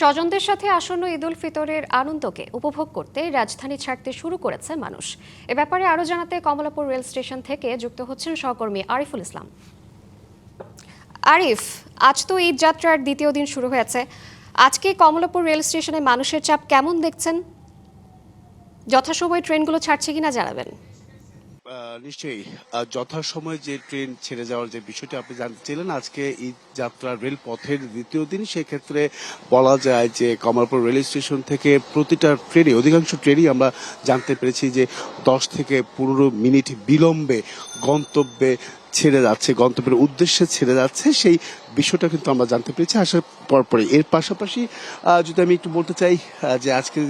স্বজনদের সাথে আসন্ন ঈদ উল ফিতরের আনন্দকে উপভোগ করতে রাজধানী ছাড়তে শুরু করেছে মানুষ। এ ব্যাপারে আরও জানাতে কমলাপুর রেল স্টেশন থেকে যুক্ত হচ্ছেন সহকর্মী আরিফুল ইসলাম। আরিফ, আজ তো ঈদ যাত্রার দ্বিতীয় দিন শুরু হয়েছে। আজকে কমলাপুর রেল স্টেশনে মানুষের চাপ কেমন দেখছেন? যথাসময়ে ট্রেনগুলো ছাড়ছে কিনা জানাবেন। নিশ্চয়ই যথাসময়ে যে ট্রেন ছেড়ে যাওয়ার যে বিষয়টি আপনি জানতে চাইলেন, আজকে ঈদ যাত্রা রেল পথের দ্বিতীয় দিন। সেক্ষেত্রে বলা যায় যে কমলাপুর রেল স্টেশন থেকে প্রতিটা ট্রেনে, অধিকাংশ ট্রেনই আমরা জানতে পেরেছি যে 10 থেকে 15 মিনিট বিলম্বে গন্তব্যে ছেড়ে যাচ্ছে, গন্তব্যের উদ্দেশ্যে ছেড়ে যাচ্ছে। সেই বিষয়টা কিন্তু আমরা জানতে পেরেছি আসার পরপরই। এর পাশাপাশি যদি আমি একটু বলতে চাই যে আজকে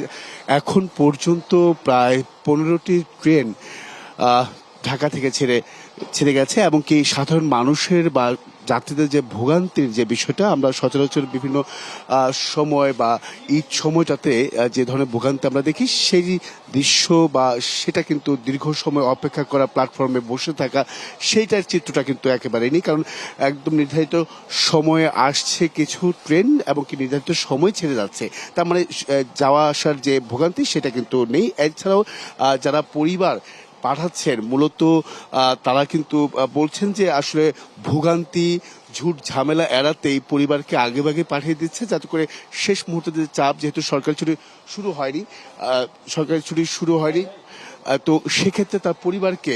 এখন পর্যন্ত প্রায় 15টি ট্রেন ঢাকা থেকে ছেড়ে গেছে, এবং কি সাধারণ মানুষের বা যাত্রীদের যে ভোগান্তির যে বিষয়টা আমরা সচরাচর বিভিন্ন সময় বা ঈদ সময়টাতে যে ধরনের ভোগান্তি আমরা দেখি, সেই দৃশ্য বা সেটা কিন্তু দীর্ঘ সময় অপেক্ষা করা, প্ল্যাটফর্মে বসে থাকা, সেইটার চিত্রটা কিন্তু একেবারেই নেই। কারণ একদম নির্ধারিত সময়ে আসছে কিছু ট্রেন এবং কি নির্ধারিত সময় ছেড়ে যাচ্ছে, তার মানে যাওয়া আসার যে ভোগান্তি সেটা কিন্তু নেই। এছাড়াও যারা পরিবার পাঠাচ্ছেন মূলত তারা কিন্তু বলছেন যে আসলে ভোগান্তি, ঝুট ঝামেলা এড়াতেই পরিবারকে আগেভাগে পাঠিয়ে দিচ্ছে, যাতে করে শেষ মুহূর্তে যে চাপ, যেহেতু সরকারি ছুটি শুরু হয়নি, তো সেক্ষেত্রে তার পরিবারকে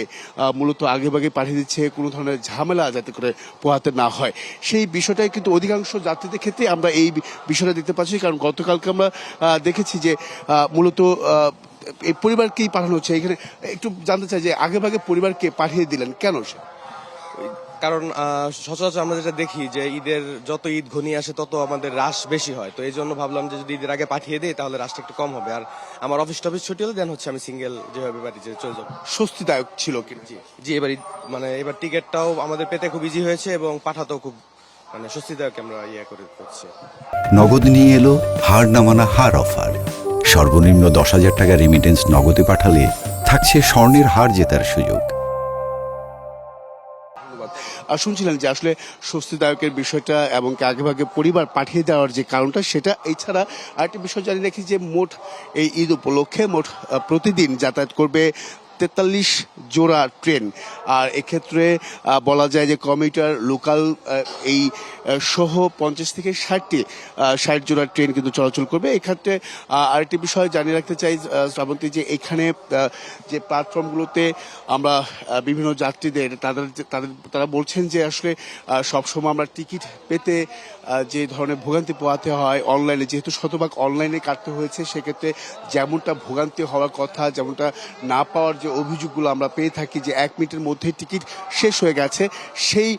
মূলত আগেভাগে পাঠিয়ে দিচ্ছে, কোনো ধরনের ঝামেলা যাতে করে পোহাতে না হয়। সেই বিষয়টাই কিন্তু অধিকাংশ যাত্রীদের ক্ষেত্রে আমরা এই বিষয়টা দেখতে পাচ্ছি। কারণ গতকালকে আমরা দেখেছি যে মূলত এই পরিবারকেই পাঠানো হচ্ছে। এখানে একটু জানতে চাই যে আগেভাগে পরিবারকে পাঠিয়ে দিলেন কেন? কারণ সচরাচর আমরা যেটা দেখি যে যত ঈদ ঘনিয়ে আসে তত আমাদের রাশ বেশি হয়, তো এই জন্য ভাবলাম যে যদি ঈদের আগে পাঠিয়ে দিই তাহলে রাশটা একটু কম হবে। আর আমার অফিস টফিস ছুটি হলে দেন হচ্ছে আমি সিঙ্গেল যেভাবে বাড়ি চলে যাবো। স্বস্তিদায়ক ছিল কি? জি, এবার টিকিটটাও আমাদের পেতে খুব ইজি হয়েছে এবং পাঠাতেও খুব স্বস্তিদায়ক আমরা করছি। নগদ নিয়ে এলো হার নামানা হার অফার। সর্বনিম্ন 10,000 টাকা রেমিটেন্স নগদে পাঠালে থাকছে স্বর্ণের হার জেতার সুযোগ। শুনছিলেন যে আসলে স্বস্তিদায়কের বিষয়টা এবং আগেভাগে পরিবার পাঠিয়ে দেওয়ার যে কারণটা সেটা। এছাড়া আরেকটি বিষয় জানিয়ে রাখি যে মোট এই ঈদ উপলক্ষে প্রতিদিন যাতায়াত করবে 43 জোড়া ট্রেন। আর এক্ষেত্রে বলা যায় যে কমিউটার, লোকাল এই সহ 50 থেকে 60 জোড়া ট্রেন কিন্তু চলাচল করবে। এক্ষেত্রে আরেকটি বিষয় জানিয়ে রাখতে চাই শ্রাবন্তী, যে এখানে যে প্ল্যাটফর্মগুলোতে আমরা বিভিন্ন যাত্রীদের তারা বলছেন যে আসলে সবসময় আমরা টিকিট পেতে যে ধরনের ভোগান্তি পোহাতে হয় অনলাইনে, যেহেতু শতভাগ অনলাইনে কাটতে হয়েছে, সেক্ষেত্রে যেমনটা ভোগান্তি হওয়ার কথা, যেমনটা না পাওয়ার যে অভিযোগগুলো আমরা পেয়ে থাকি যে 1 মিনিটের মধ্যে টিকিট শেষ হয়ে গেছে, সেই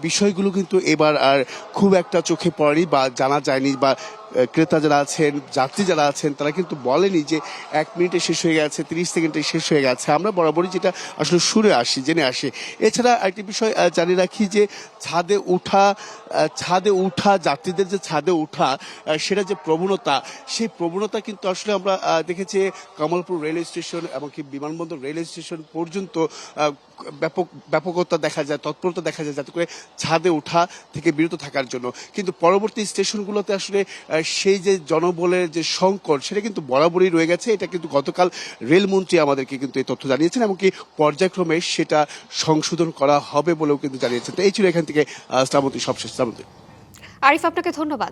বিষয়গুলো কিন্তু এবার আর খুব একটা চোখে পড়েনি বা জানা যায়নি, বা ক্রেতা যারা আছেন, যাত্রী যারা আছেন, তারা কিন্তু বলেনি যে 1 মিনিটে শেষ হয়ে গেছে, 30 সেকেন্ডে শেষ হয়ে গেছে। আমরা বরাবরই যেটা আসলে জেনে আসি। এছাড়া আরেকটি বিষয় জানিয়ে রাখি যে ছাদে উঠা যাত্রীদের যে ছাদে উঠা, সেটা যে প্রবণতা, সেই প্রবণতা কিন্তু আসলে আমরা দেখেছি কমলপুর রেল স্টেশন এবং কি বিমানবন্দর রেল স্টেশন পর্যন্ত ব্যাপকতা দেখা যায়, তৎপরতা দেখা যায় যাতে করে ছাদে উঠা থেকে বিরত থাকার জন্য। কিন্তু পরবর্তী স্টেশনগুলোতে আসলে সেই যে জনবলের যে সংকট, সেটা কিন্তু বরাবরই রয়ে গেছে। এটা কিন্তু গতকাল রেলমন্ত্রী আমাদেরকে কিন্তু এই তথ্য জানিয়েছেন, এমনকি পর্যায়ক্রমে সেটা সংশোধন করা হবে বলেও কিন্তু জানিয়েছেন। তো এই ছিল এখান থেকে শ্রাবন্তী, সবশেষ শ্রাবন্তী। আরিফ, আপনাকে ধন্যবাদ।